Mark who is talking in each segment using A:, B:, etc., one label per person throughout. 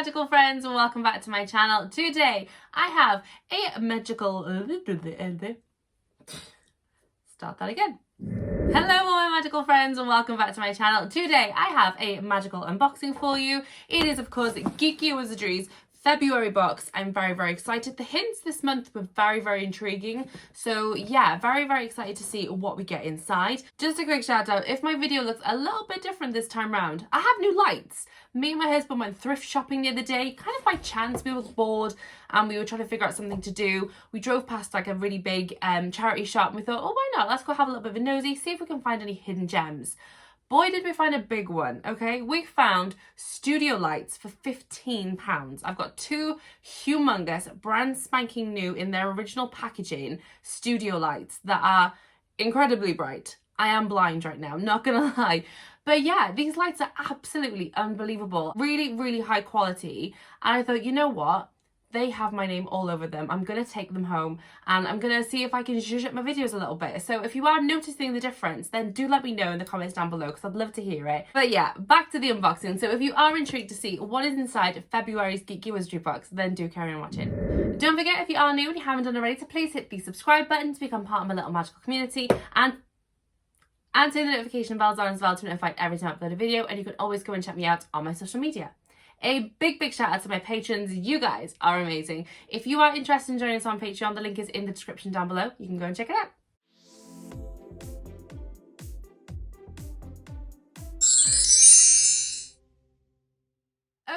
A: magical friends, and welcome back to my channel. Today I have a magical start that again. Hello all my magical friends, and welcome back to my channel. Today I have a magical unboxing for you. It is of course Geek Gear Wizardry's February box. I'm very excited. The hints this month were very intriguing, so yeah, very excited to see what we get inside. Just a quick shout out, if my video looks a little bit different this time round, I have new lights. Me and my husband went thrift shopping the other day, kind of by chance. We were bored and we were trying to figure out something to do. We drove past like a really big charity shop and we thought, oh, why not, let's go have a little bit of a nosy, see if we can find any hidden gems. Boy, did we find a big one, okay? We found studio lights for £15. I've got two humongous, brand spanking new in their original packaging studio lights that are incredibly bright. I am blind right now, not gonna lie. But yeah, these lights are absolutely unbelievable. Really high quality. And I thought, you know what? They have my name all over them. I'm going to take them home and I'm going to see if I can zhuzh up my videos a little bit. So if you are noticing the difference, then do let me know in the comments down below because I'd love to hear it. But yeah, back to the unboxing. So if you are intrigued to see what is inside February's Geek Gear Wizardry box, then do carry on watching. Don't forget, if you are new and you haven't done already, to please hit the subscribe button to become part of my little magical community, and turn the notification bells on as well to notify every time I upload a video. And you can always go and check me out on my social media. A big shout out to my patrons. You guys are amazing. If you are interested in joining us on Patreon, the link is in the description down below. You can go and check it out.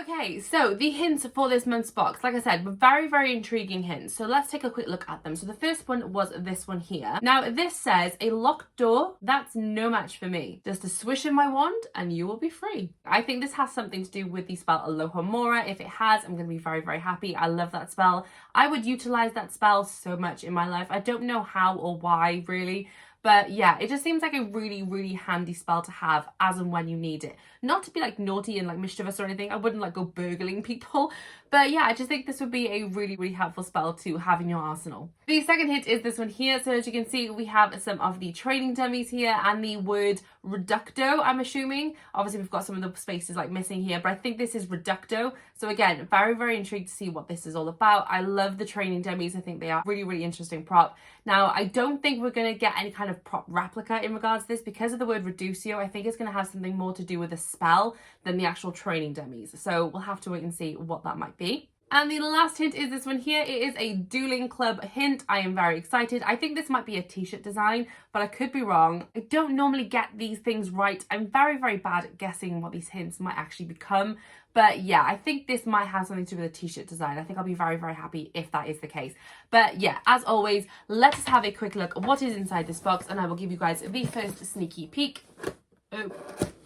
A: Okay, so the hints for this month's box, like I said, were very intriguing hints. So let's take a quick look at them. So the first one was this one here. Now this says, a locked door, that's no match for me. Just a swish of my wand and you will be free. I think this has something to do with the spell Aloha Mora. If it has, I'm going to be very happy. I love that spell. I would utilize that spell so much in my life. I don't know how or why really. But yeah, it just seems like a really handy spell to have as and when you need it. Not to be like naughty and like mischievous or anything. I wouldn't like go burgling people. But yeah, I just think this would be a really helpful spell to have in your arsenal. The second hint is this one here. So as you can see, we have some of the training dummies here and the word reducto, I'm assuming. Obviously, we've got some of the spaces like missing here, but I think this is reducto. So again, very intrigued to see what this is all about. I love the training dummies. I think they are really interesting prop. Now, I don't think we're going to get any kind of prop replica in regards to this because of the word reducio. I think it's going to have something more to do with the spell than the actual training dummies. So we'll have to wait and see what that might be. And the last hint is this one here. It is a dueling club hint. I am very excited. I think this might be a t-shirt design, but I could be wrong. I don't normally get these things right. I'm very bad at guessing what these hints might actually become. But yeah, I think this might have something to do with a t-shirt design. I think I'll be very happy if that is the case. But yeah, as always, let us have a quick look at what is inside this box, and I will give you guys the first sneaky peek.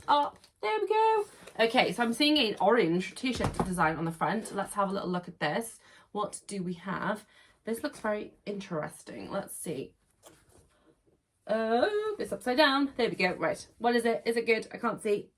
A: Oh, there we go. Okay, so I'm seeing an orange t-shirt design on the front. Let's have a little look at this. What do we have? This looks very interesting. Let's see. Oh, it's upside down. There we go. Right. What is it? Is it good? I can't see.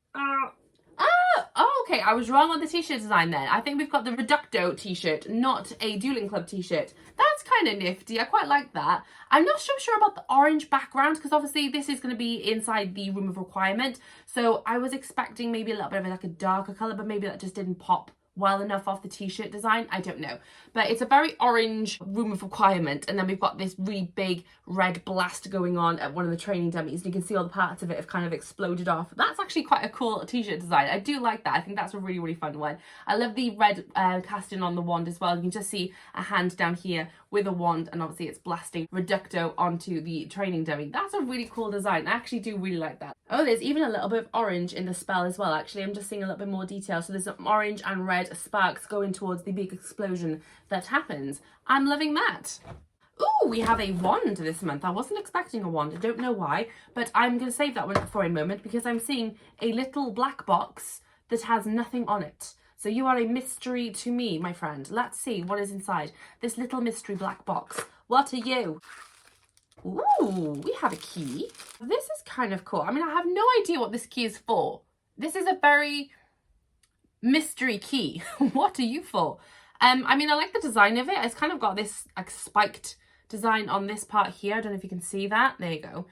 A: Oh, okay. I was wrong on the t-shirt design then. I think we've got the Reducto t-shirt, not a Dueling Club t-shirt. That's kind of nifty. I quite like that. I'm not so sure about the orange background because obviously this is going to be inside the room of requirement. So I was expecting maybe a little bit of like a darker colour, but maybe that just didn't pop well enough off the t-shirt design. I don't know, but it's a very orange room of requirement, and then we've got this really big red blast going on at one of the training dummies, and you can see all the parts of it have kind of exploded off. That's actually quite a cool t-shirt design. I do like that. I think that's a really fun one. I love the red casting on the wand as well. You can just see a hand down here with a wand, and obviously it's blasting Reducto onto the training dummy. That's a really cool design. I actually do really like that. Oh, there's even a little bit of orange in the spell as well. Actually, I'm just seeing a little bit more detail. So there's some orange and red sparks going towards the big explosion that happens. I'm loving that. Ooh, we have a wand this month. I wasn't expecting a wand. I don't know why, but I'm going to save that one for a moment because I'm seeing a little black box that has nothing on it. So you are a mystery to me, my friend. Let's see what is inside this little mystery black box. What are you? Ooh, we have a key. This is kind of cool. I mean, I have no idea what this key is for. This is a very mystery key. What are you for? I mean, I like the design of it. It's kind of got this like spiked design on this part here. I don't know if you can see that. There you go.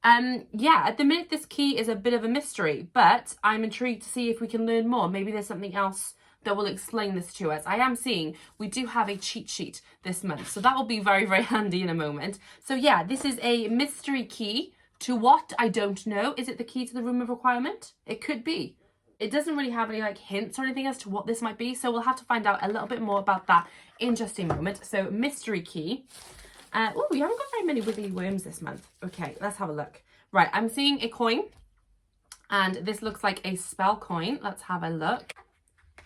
A: Yeah, at the minute this key is a bit of a mystery, but I'm intrigued to see if we can learn more. Maybe there's something else that will explain this to us. I am seeing we do have a cheat sheet this month, so that will be very, very handy in a moment. So yeah, this is a mystery key. To what? I don't know. Is it the key to the room of requirement? It could be. It doesn't really have any like hints or anything as to what this might be, so we'll have to find out a little bit more about that in just a moment. So mystery key. Oh, we haven't got very many wiggly worms this month. Okay, let's have a look. Right, I'm seeing a coin, and this looks like a spell coin. Let's have a look.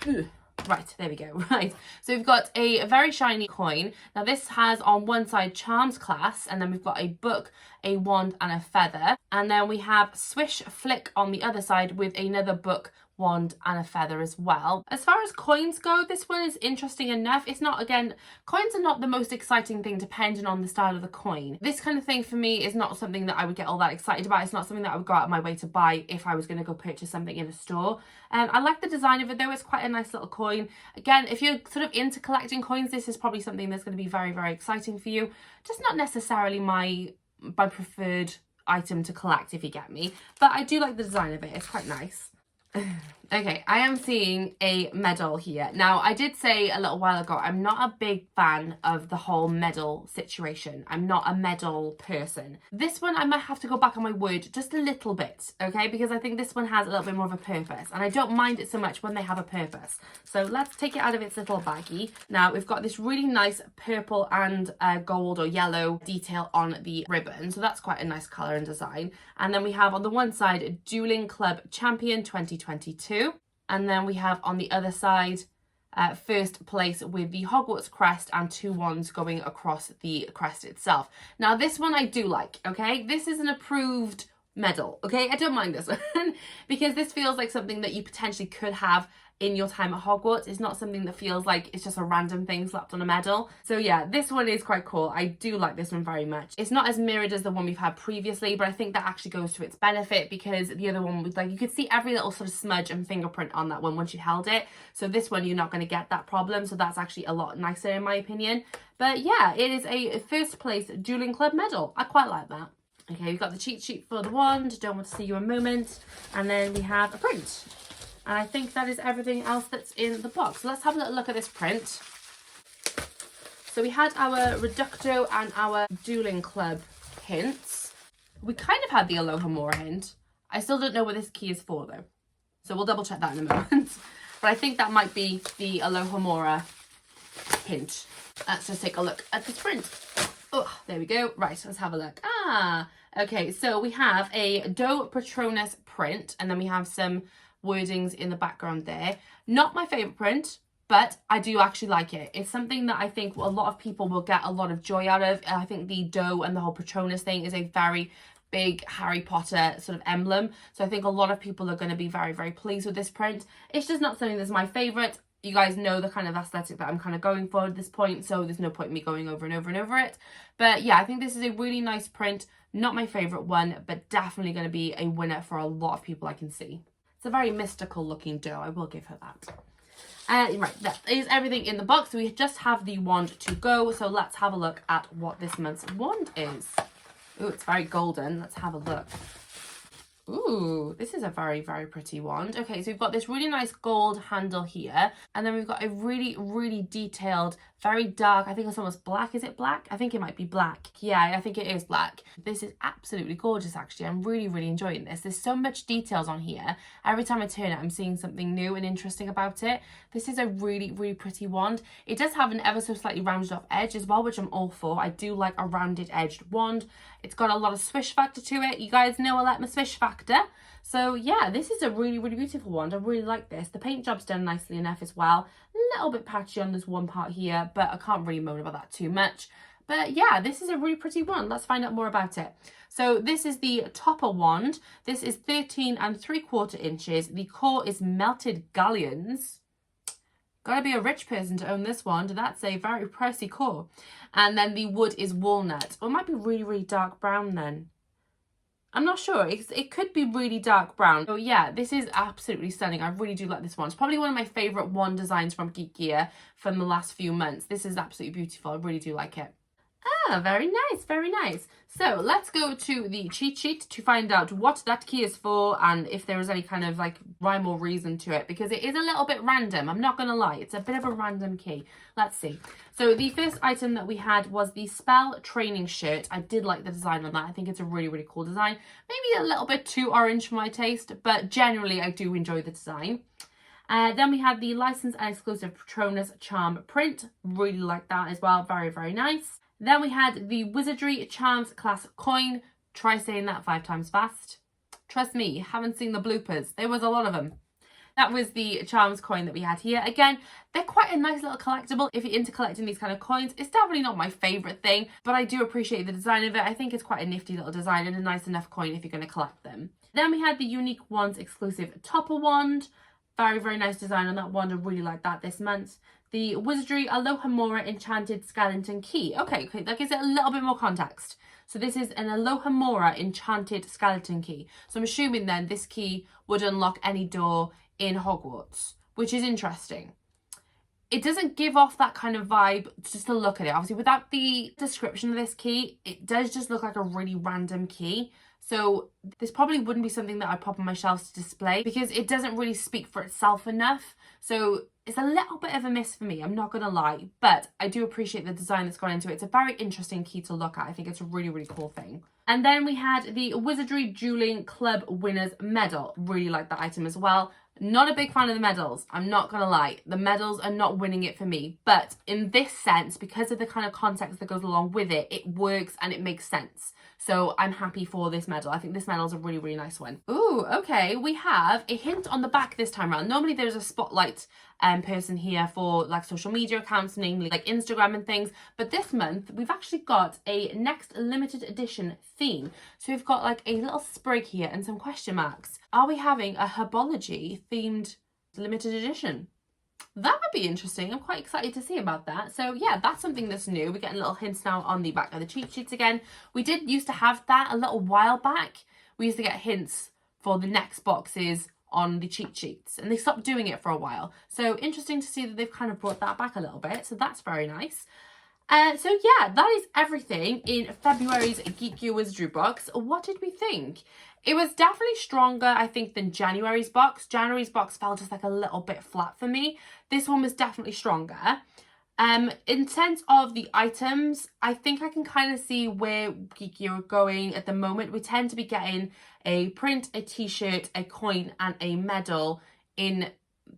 A: Ooh. Right, there we go. Right, so we've got a very shiny coin. Now this has on one side Charms class, and then we've got a book, a wand, and a feather. And then we have Swish Flick on the other side with another book, wand, and a feather as well. As far as coins go, this one is interesting enough. It's not, again, coins are not the most exciting thing depending on the style of the coin. This kind of thing for me is not something that I would get all that excited about. It's not something that I would go out of my way to buy if I was going to go purchase something in a store. I like the design of it though. It's quite a nice little coin. Again, if you're sort of into collecting coins, this is probably something that's going to be very, very exciting for you. Just not necessarily my preferred item to collect, if you get me. But I do like the design of it. It's quite nice. Okay, I am seeing a medal here. Now, I did say a little while ago, I'm not a big fan of the whole medal situation. I'm not a medal person. This one, I might have to go back on my word just a little bit, okay? Because I think this one has a little bit more of a purpose, and I don't mind it so much when they have a purpose. So let's take it out of its little baggie. Now, we've got this really nice purple and gold or yellow detail on the ribbon. So that's quite a nice colour and design. And then we have on the one side, Dueling Club Champion 2022. And then we have on the other side, first place with the Hogwarts crest and 2 wands going across the crest itself. Now, this one I do like, okay? This is an approved medal, okay? I don't mind this one because this feels like something that you potentially could have in your time at Hogwarts. It's not something that feels like it's just a random thing slapped on a medal. So yeah, this one is quite cool. I do like this one very much. It's not as mirrored as the one we've had previously, but I think that actually goes to its benefit because the other one was like, you could see every little sort of smudge and fingerprint on that one once you held it. So this one, you're not going to get that problem. So that's actually a lot nicer in my opinion. But yeah, it is a first place Dueling Club medal. I quite like that. Okay, we've got the cheat sheet for the wand. Don't want to see you a moment. And then we have a print. And I think that is everything else that's in the box. So let's have a little look at this print. So we had our Reducto and our Dueling Club hints. We kind of had the Alohomora hint. I still don't know what this key is for though. So we'll double check that in a moment. But I think that might be the Alohomora hint. Let's just take a look at this print. Oh, there we go. Right, let's have a look. Okay, so we have a Do Patronus print, and then we have some wordings in the background there. Not my favourite print, but I do actually like it. It's something that I think a lot of people will get a lot of joy out of. I think the dough and the whole Patronus thing is a very big Harry Potter sort of emblem. So I think a lot of people are going to be very, very pleased with this print. It's just not something that's my favourite. You guys know the kind of aesthetic that I'm kind of going for at this point, so there's no point in me going over and over and over it. But yeah, I think this is a really nice print. Not my favourite one, but definitely going to be a winner for a lot of people I can see. It's a very mystical looking dough, I will give her that. Right, that is everything in the box. We just have the wand to go, so let's have a look at what this month's wand is. Ooh, it's very golden. Let's have a look. Ooh, this is a very, very pretty wand. Okay, so we've got this really nice gold handle here. And then we've got a really, really detailed, very dark, I think it's almost black. Is it black? I think it might be black. Yeah, I think it is black. This is absolutely gorgeous, actually. I'm really, really enjoying this. There's so much details on here. Every time I turn it, I'm seeing something new and interesting about it. This is a really, really pretty wand. It does have an ever so slightly rounded off edge as well, which I'm all for. I do like a rounded edged wand. It's got a lot of swish factor to it. You guys know I like my swish factor. So yeah, this is a really, really beautiful wand. I really like this. The paint job's done nicely enough as well. A little bit patchy on this one part here, but I can't really moan about that too much. But yeah, this is a really pretty wand. Let's find out more about it. So this is the topper wand. This is 13 3/4 inches. The core is melted galleons. Gotta be a rich person to own this wand. That's a very pricey core. And then the wood is walnut. Or it might be really, really dark brown then. I'm not sure. It could be really dark brown. So yeah, this is absolutely stunning. I really do like this one. It's probably one of my favourite wand designs from Geek Gear from the last few months. This is absolutely beautiful. I really do like it. Ah, very nice, very nice. So let's go to the cheat sheet to find out what that key is for and if there is any kind of like rhyme or reason to it, because it is a little bit random. I'm not going to lie. It's a bit of a random key. Let's see. So the first item that we had was the spell training shirt. I did like the design on that. I think it's a really, really cool design. Maybe a little bit too orange for my taste, but generally I do enjoy the design. Then we had the licensed and exclusive Patronus charm print. Really like that as well. Very, very nice. Then we had the Wizardry Charms class coin. Try saying that 5 times fast. Trust me, you haven't seen the bloopers. There was a lot of them. That was the Charms coin that we had here. Again, they're quite a nice little collectible. If you're into collecting these kind of coins, it's definitely not my favourite thing, but I do appreciate the design of it. I think it's quite a nifty little design and a nice enough coin if you're going to collect them. Then we had the Unique Wands exclusive topper wand. Very, very nice design on that wand. I really like that this month. The Wizardry Alohomora Enchanted Skeleton Key. Okay, that gives it a little bit more context. So this is an Alohomora Enchanted Skeleton Key. So I'm assuming then this key would unlock any door in Hogwarts, which is interesting. It doesn't give off that kind of vibe just to look at it. Obviously, without the description of this key, it does just look like a really random key. So this probably wouldn't be something that I'd pop on my shelves to display because it doesn't really speak for itself enough. So it's a little bit of a miss for me, I'm not going to lie. But I do appreciate the design that's gone into it. It's a very interesting key to look at. I think it's a really, really cool thing. And then we had the Wizardry Dueling Club Winners Medal. Really like that item as well. Not a big fan of the medals, I'm not going to lie. The medals are not winning it for me. But in this sense, because of the kind of context that goes along with it, it works and it makes sense. So I'm happy for this medal. I think this medal is a really, really nice one. Ooh, okay. We have a hint on the back this time around. Normally there's a spotlight person here for like social media accounts, namely like Instagram and things. But this month we've actually got a next limited edition theme. So we've got like a little sprig here and some question marks. Are we having a herbology themed limited edition? That would be interesting. I'm quite excited to see about that. So yeah, that's something that's new. We're getting little hints now on the back of the cheat sheets again. We did used to have that a little while back. We used to get hints for the next boxes on the cheat sheets and they stopped doing it for a while. So interesting to see that they've kind of brought that back a little bit. So that's very nice. So yeah, that is everything in February's Geek Gear Wizardry box. What did we think? It was definitely stronger, I think, than January's box. January's box felt just like a little bit flat for me. This one was definitely stronger. In terms of the items, I think I can kind of see where Geek Gear are going at the moment. We tend to be getting a print, a t-shirt, a coin and a medal in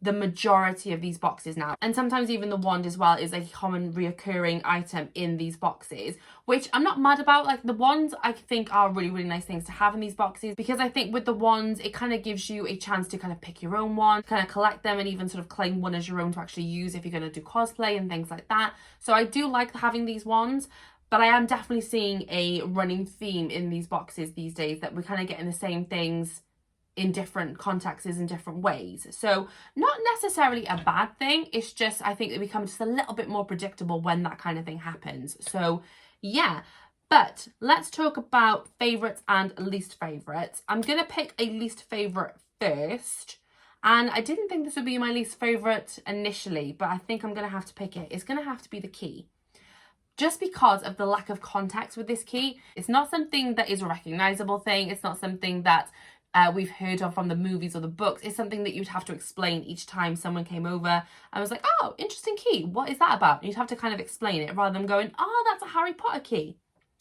A: the majority of these boxes now, and sometimes even the wand as well is a common reoccurring item in these boxes, which I'm not mad about. Like the wands I think are really, really nice things to have in these boxes, because I think with the wands it kind of gives you a chance to kind of pick your own wand, kind of collect them and even sort of claim one as your own to actually use if you're going to do cosplay and things like that. So I do like having these wands, but I am definitely seeing a running theme in these boxes these days that we're kind of getting the same things in different contexts in different ways. So not necessarily a bad thing, it's just I think it becomes just a little bit more predictable when that kind of thing happens. So yeah, but let's talk about favourites and least favourites. I'm gonna pick a least favourite first, and I didn't think this would be my least favourite initially, but I think I'm gonna have to pick it. It's gonna have to be the key, just because of the lack of context with this key. It's not something that is a recognisable thing. It's not something that we've heard of from the movies or the books. It's something that you'd have to explain each time someone came over and was like, oh, interesting key, what is that about? And you'd have to kind of explain it rather than going, oh, that's a Harry Potter key.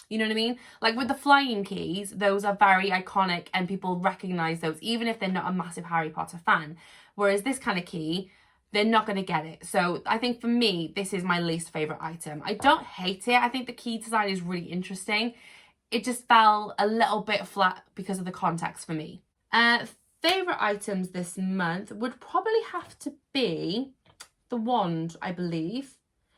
A: You know what I mean? Like with the flying keys, those are very iconic and people recognise those even if they're not a massive Harry Potter fan. Whereas this kind of key, they're not going to get it. So I think for me, this is my least favourite item. I don't hate it. I think the key design is really interesting. It just fell a little bit flat because of the context for me. Favourite items this month would probably have to be the wand, I believe.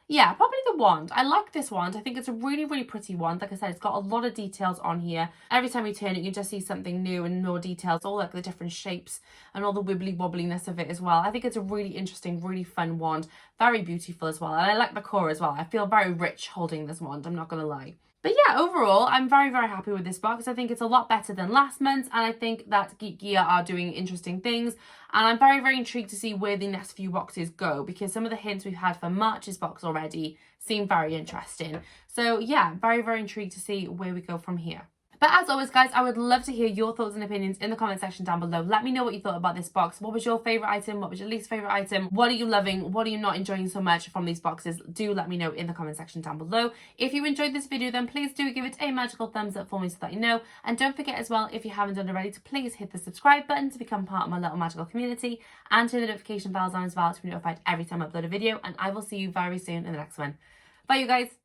A: Yeah, probably the wand. I like this wand. I think it's a really, really pretty wand. Like I said, it's got a lot of details on here. Every time you turn it, you just see something new and more details, all like the different shapes and all the wibbly wobbliness of it as well. I think it's a really interesting, really fun wand. Very beautiful as well. And I like the core as well. I feel very rich holding this wand, I'm not going to lie. But yeah, overall, I'm very, very happy with this box. I think it's a lot better than last month's, and I think that Geek Gear are doing interesting things. And I'm very, very intrigued to see where the next few boxes go, because some of the hints we've had for March's box already seem very interesting. So yeah, very, very intrigued to see where we go from here. But as always, guys, I would love to hear your thoughts and opinions in the comment section down below. Let me know what you thought about this box. What was your favourite item? What was your least favourite item? What are you loving? What are you not enjoying so much from these boxes? Do let me know in the comment section down below. If you enjoyed this video, then please do give it a magical thumbs up for me so that you know. And don't forget as well, if you haven't done already, to please hit the subscribe button to become part of my little magical community, and turn the notification bells on as well to be notified every time I upload a video. And I will see you very soon in the next one. Bye, you guys.